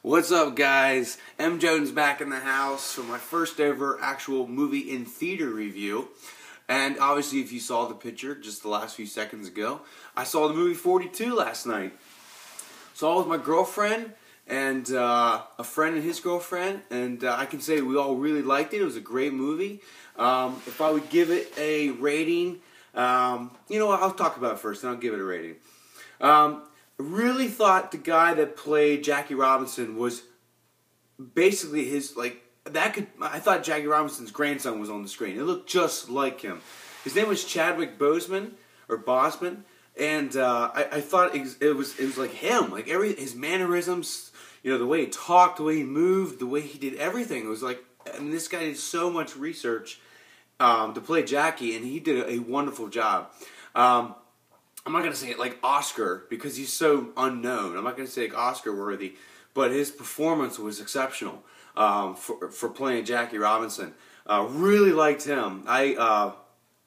What's up, guys? M. Jones back in the house for my first ever actual movie in theater review. And obviously, if you saw the picture just the last few seconds ago, I saw the movie 42 last night. Saw it with my girlfriend and a friend and his girlfriend, and I can say we all really liked it. It was a great movie. If I would give it a rating, I'll talk about it first, and I'll give it a rating. Really thought the guy that played Jackie Robinson was basically I thought Jackie Robinson's grandson was on the screen. It looked just like him. His name was Chadwick Boseman, and I thought it was like him. Like his mannerisms, the way he talked, the way he moved, the way he did everything. It was like, this guy did so much research to play Jackie, and he did a wonderful job. I'm not going to say it like Oscar because he's so unknown. I'm not going to say like Oscar worthy, but his performance was exceptional for playing Jackie Robinson. Really liked him. I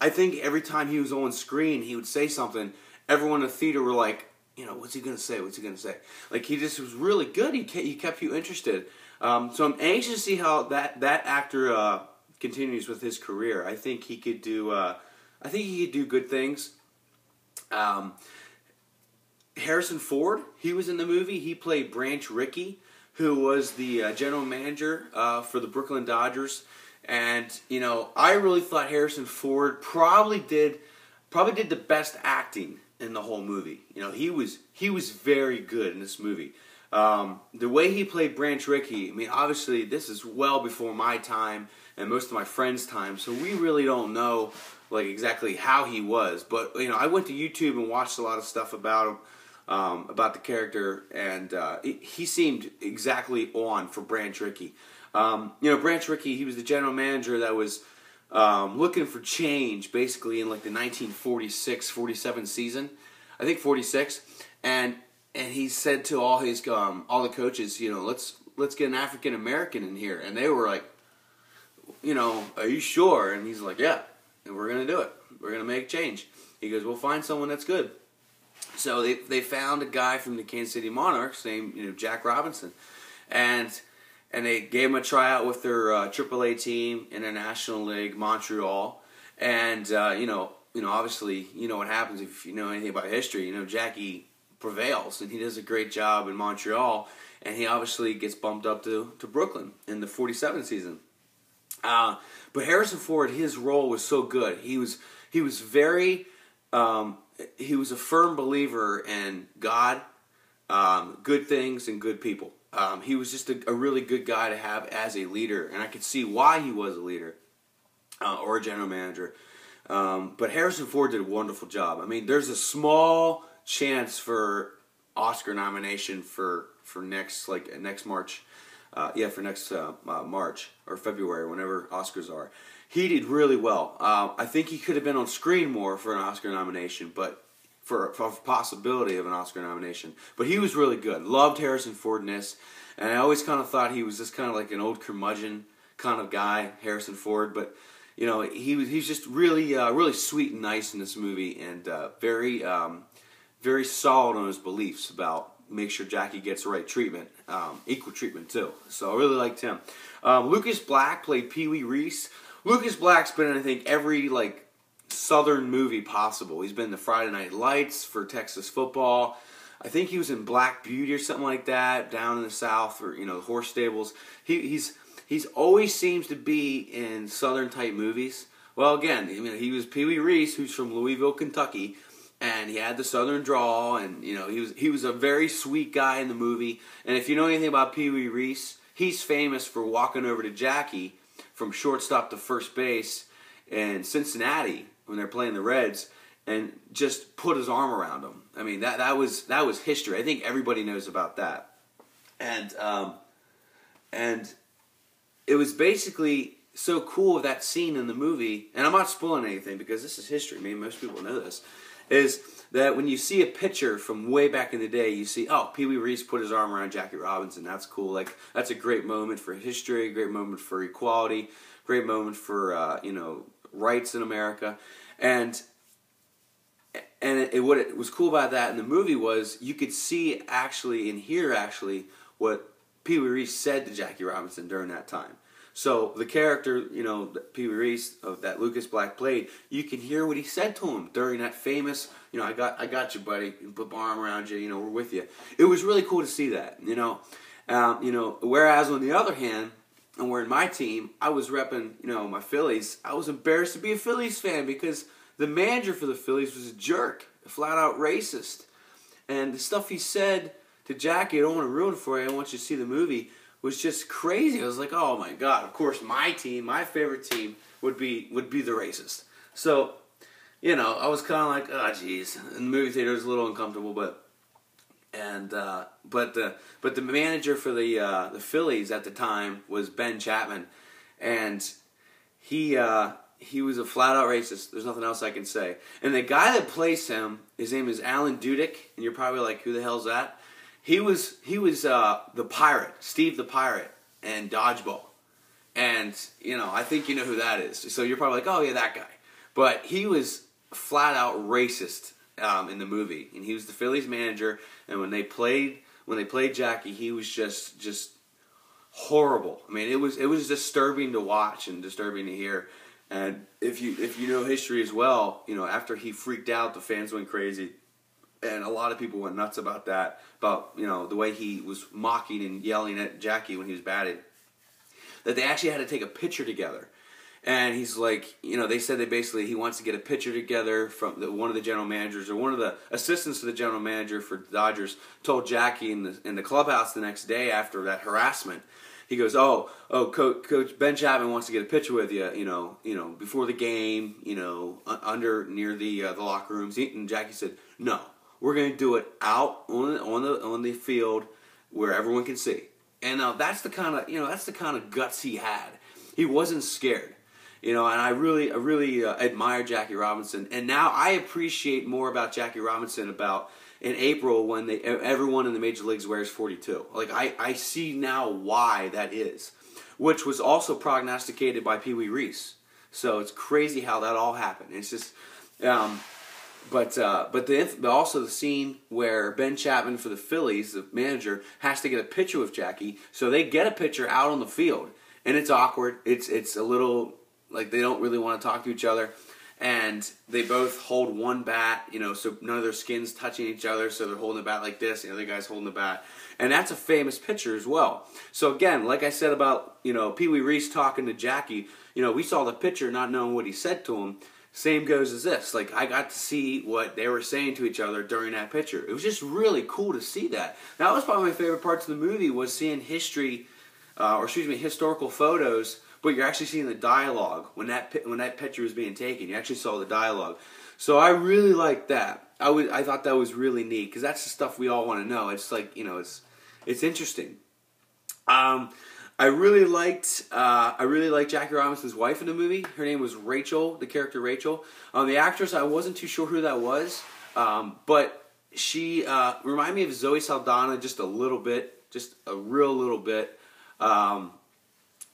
think every time he was on screen, he would say something. Everyone in the theater were like, what's he going to say? What's he going to say? Like, he just was really good. He kept you interested. So I'm anxious to see how that actor continues with his career. I think he could do good things. Harrison Ford, he was in the movie. He played Branch Rickey, who was the general manager for the Brooklyn Dodgers. And I really thought Harrison Ford probably did the best acting in the whole movie. He was very good in this movie. The way he played Branch Rickey, obviously this is well before my time and most of my friends' time, so we really don't know exactly how he was. But I went to YouTube and watched a lot of stuff about him, about the character, and he seemed exactly on for Branch Rickey. Branch Rickey, he was the general manager that was looking for change, basically in the 1946-47 season, I think 46, and he said to all the coaches, let's get an African American in here, and they were like, are you sure? And he's like, yeah. And we're going to do it. We're going to make change. He goes, we'll find someone that's good. So they found a guy from the Kansas City Monarchs named Jack Robinson. And they gave him a tryout with their AAA team in the National League, Montreal. And, obviously, what happens if you know anything about history. Jackie prevails, and he does a great job in Montreal. And he obviously gets bumped up to Brooklyn in the 47 season. But Harrison Ford, his role was so good. He was very, he was a firm believer in God, good things, and good people. He was just a really good guy to have as a leader, and I could see why he was a leader or a general manager. But Harrison Ford did a wonderful job. There's a small chance for Oscar nomination for next March. For next March or February, whenever Oscars are. He did really well. I think he could have been on screen more for an Oscar nomination, but for a possibility of an Oscar nomination. But he was really good. Loved Harrison Ford in this, and I always kind of thought he was just kind of like an old curmudgeon kind of guy, Harrison Ford. But he's just really sweet and nice in this movie, and very solid on his beliefs about. Make sure Jackie gets the right treatment, equal treatment too. So I really liked him. Lucas Black played Pee Wee Reese. Lucas Black's been in, I think, every Southern movie possible. He's been in the Friday Night Lights for Texas football. I think he was in Black Beauty or something like that down in the South, or the horse stables. He's always seems to be in Southern type movies. Well, again, he was Pee Wee Reese, who's from Louisville, Kentucky. And he had the Southern drawl, and he was a very sweet guy in the movie. And if you know anything about Pee Wee Reese, he's famous for walking over to Jackie from shortstop to first base in Cincinnati when they're playing the Reds, and just put his arm around him. That was history. I think everybody knows about that. And it was basically so cool of that scene in the movie. And I'm not spoiling anything because this is history. Most people know this. Is that when you see a picture from way back in the day, you see, Pee Wee Reese put his arm around Jackie Robinson. That's cool. That's a great moment for history, a great moment for equality, great moment for, rights in America. And what was cool about that in the movie was you could see actually and hear actually what Pee Wee Reese said to Jackie Robinson during that time. So the character, that Pee Wee Reese that Lucas Black played, you can hear what he said to him during that famous, I got you, buddy. Put my arm around you. We're with you. It was really cool to see that. Whereas on the other hand, and we're in my team, I was repping, my Phillies. I was embarrassed to be a Phillies fan because the manager for the Phillies was a jerk, a flat-out racist. And the stuff he said to Jackie, I don't want to ruin it for you, I want you to see the movie, was just crazy. I was like, oh my God, of course my team, my favorite team, would be the racist. So, I was kind of like, oh geez. And the movie theater was a little uncomfortable, but the manager for the Phillies at the time was Ben Chapman, and he was a flat out racist. There's nothing else I can say. And the guy that plays him, his name is Alan Tudyk, and you're probably like, who the hell's that? He was the pirate, Steve the Pirate, and Dodgeball, and I think you know who that is. So you're probably like, oh yeah, that guy. But he was flat out racist in the movie, and he was the Phillies manager. And when they played Jackie, he was just horrible. I mean, it was disturbing to watch and disturbing to hear. And if you know history as well, after he freaked out, the fans went crazy, and a lot of people went nuts about that. About the way he was mocking and yelling at Jackie when he was batted. That they actually had to take a picture together. And he's like, they said he wants to get a picture together from one of the general managers or one of the assistants to the general manager for the Dodgers told Jackie in the clubhouse the next day after that harassment. He goes, Coach Ben Chapman wants to get a picture with you, before the game, near the locker rooms. And Jackie said, no, we're going to do it out on the field where everyone can see. And that's the kind of guts he had. He wasn't scared. And I really admire Jackie Robinson. And now I appreciate more about Jackie Robinson in April when everyone in the major leagues wears 42. Like I see now why that is, which was also prognosticated by Pee Wee Reese. So it's crazy how that all happened. It's just, but also the scene where Ben Chapman for the Phillies, the manager, has to get a picture with Jackie. So they get a picture out on the field, and it's awkward. It's a little like they don't really want to talk to each other. And they both hold one bat, so none of their skin's touching each other, so they're holding the bat like this, and the other guy's holding the bat. And that's a famous picture as well. So again, like I said about, Pee Wee Reese talking to Jackie, we saw the picture not knowing what he said to him. Same goes as this. Like, I got to see what they were saying to each other during that picture. It was just really cool to see that. That was probably my favorite parts of the movie, was seeing historical photos, but you're actually seeing the dialogue when that picture was being taken. You actually saw the dialogue. So I really liked that. I thought that was really neat because that's the stuff we all want to know. It's like it's interesting. I really liked Jackie Robinson's wife in the movie. Her name was Rachel, the character Rachel. The actress, I wasn't too sure who that was, but she reminded me of Zoe Saldana just a little bit, just a real little bit.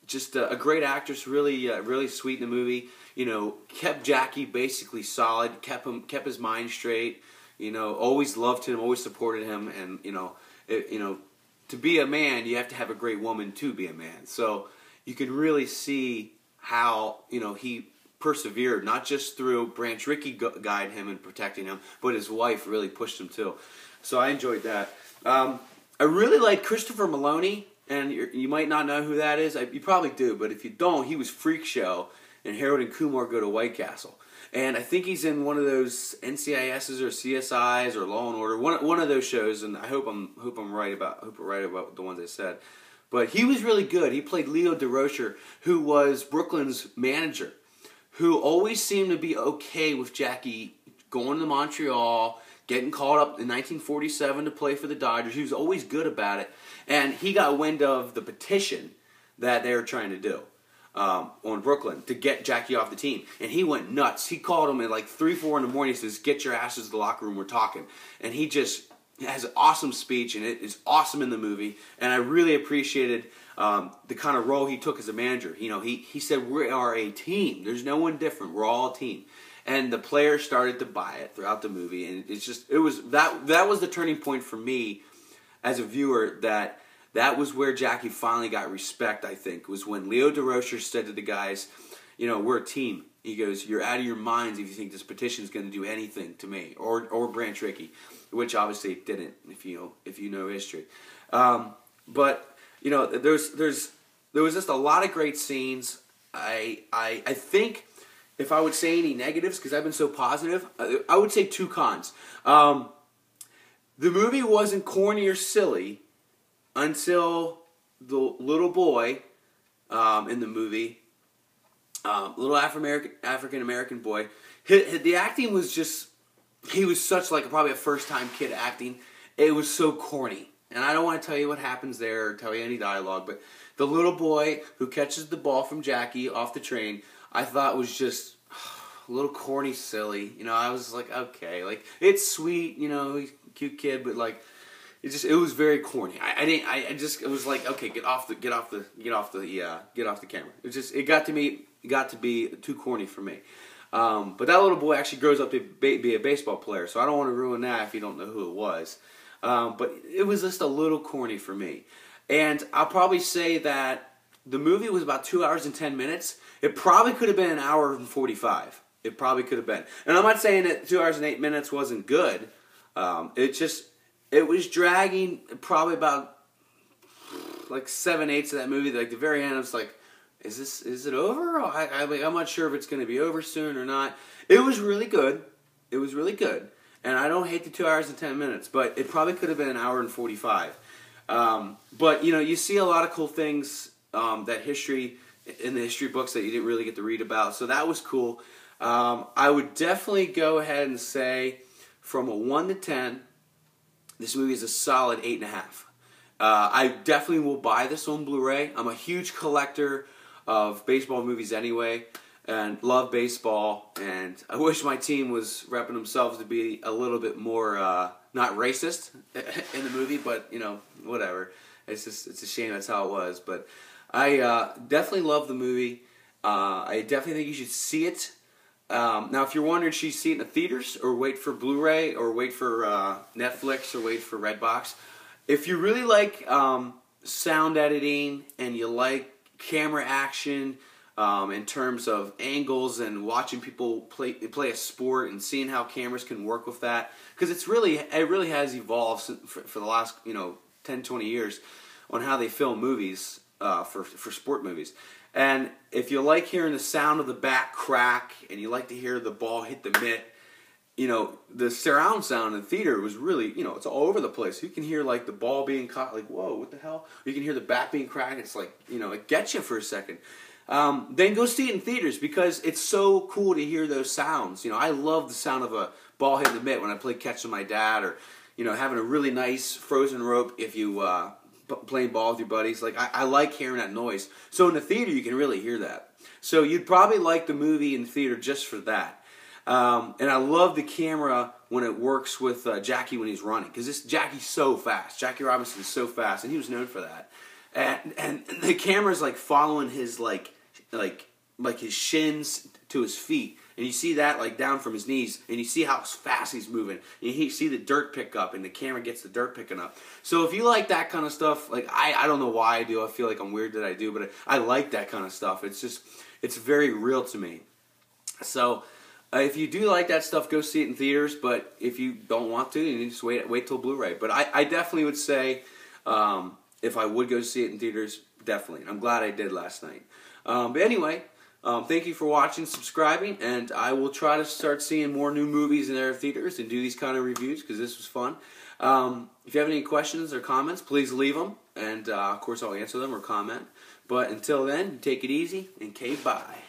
Just a great actress, really sweet in the movie. Kept Jackie basically solid, kept his mind straight. Always loved him, always supported him, and to be a man, you have to have a great woman to be a man. So you can really see how he persevered, not just through Branch Rickey guiding him and protecting him, but his wife really pushed him too. So I enjoyed that. I really like Christopher Maloney. And you might not know who that is. You probably do, but if you don't, he was Freak Show and Harold and Kumar Go to White Castle. And I think he's in one of those NCISs or CSIs or Law and Order, one of those shows. And I hope I'm right about the ones I said. But he was really good. He played Leo DeRocher, who was Brooklyn's manager, who always seemed to be okay with Jackie going to Montreal, getting called up in 1947 to play for the Dodgers. He was always good about it. And he got wind of the petition that they were trying to do on Brooklyn to get Jackie off the team. And he went nuts. He called him at like 3, 4 in the morning. He says, get your asses to the locker room, we're talking. And he just has an awesome speech, and it is awesome in the movie. And I really appreciated the kind of role he took as a manager. He said, we are a team. There's no one different. We're all a team. And the players started to buy it throughout the movie. And that was the turning point for me as a viewer, that that was where Jackie finally got respect, I think, was when Leo Durocher said to the guys, you know, we're a team. He goes, you're out of your minds if you think this petition is going to do anything to me or Branch Rickey, which obviously it didn't, if you know history. But you know, there was just a lot of great scenes. I think if I would say any negatives, because I've been so positive, I would say 2 cons. The movie wasn't corny or silly until the little boy in the movie. Little African American boy. The acting was just, he was such like probably a first time kid acting. It was so corny. And I don't want to tell you what happens there or tell you any dialogue, but the little boy who catches the ball from Jackie off the train, I thought was just a little corny, silly. You know, I was like, okay, like it's sweet, you know, he's a cute kid, but like it was very corny. It was like, okay, get off the camera. It got to be too corny for me. But that little boy actually grows up to be a baseball player, so I don't want to ruin that if you don't know who it was. But it was just a little corny for me. And I'll probably say that the movie was about 2 hours and 10 minutes. It probably could have been an hour and 45. It probably could have been. And I'm not saying that 2 hours and 8 minutes wasn't good. It was dragging probably about like 7/8 of that movie. Like the very end, I was like, is it over? I'm not sure if it's going to be over soon or not. It was really good. It was really good. And I don't hate the 2 hours and 10 minutes, but it probably could have been an hour and 45. But, you know, you see a lot of cool things in the history books that you didn't really get to read about. So that was cool. I would definitely go ahead and say from a 1 to 10, this movie is a solid 8.5. I definitely will buy this on Blu-ray. I'm a huge collector of baseball movies anyway, and love baseball, and I wish my team was repping themselves to be a little bit more, not racist in the movie, but, you know, whatever. It's a shame that's how it was, but I definitely love the movie. I definitely think you should see it. Now, if you're wondering, should you see it in the theaters, or wait for Blu-ray, or wait for Netflix, or wait for Redbox? If you really like sound editing, and you like camera action, in terms of angles and watching people play a sport and seeing how cameras can work with that, because it really has evolved for the last 10, 20 years on how they film movies for sport movies. And if you like hearing the sound of the bat crack and you like to hear the ball hit the mitt, you know, the surround sound in the theater was really, you know, it's all over the place. You can hear like the ball being caught, like, whoa, what the hell? You can hear the bat being cracked. It's like, you know, it gets you for a second. Then go see it in theaters, because it's so cool to hear those sounds. You know, I love the sound of a ball hitting the mitt when I play catch with my dad, or, you know, having a really nice frozen rope if you playing ball with your buddies. Like, I like hearing that noise. So in the theater, you can really hear that. So you'd probably like the movie in the theater just for that. And I love the camera when it works with Jackie when he's running, because Jackie's so fast. Jackie Robinson is so fast, and he was known for that. And the camera's like following his like his shins to his feet, and you see that like down from his knees, and you see how fast he's moving, and you see the dirt pick up, and the camera gets the dirt picking up. So if you like that kind of stuff, like I don't know why I do. I feel like I'm weird that I do, but I like that kind of stuff. It's very real to me. So if you do like that stuff, go see it in theaters. But if you don't want to, you just wait till Blu-ray. But I definitely would say, if I would go see it in theaters, definitely. I'm glad I did last night. But anyway, thank you for watching, subscribing, and I will try to start seeing more new movies in their theaters and do these kind of reviews, because this was fun. If you have any questions or comments, please leave them, and of course I'll answer them or comment. But until then, take it easy, and bye.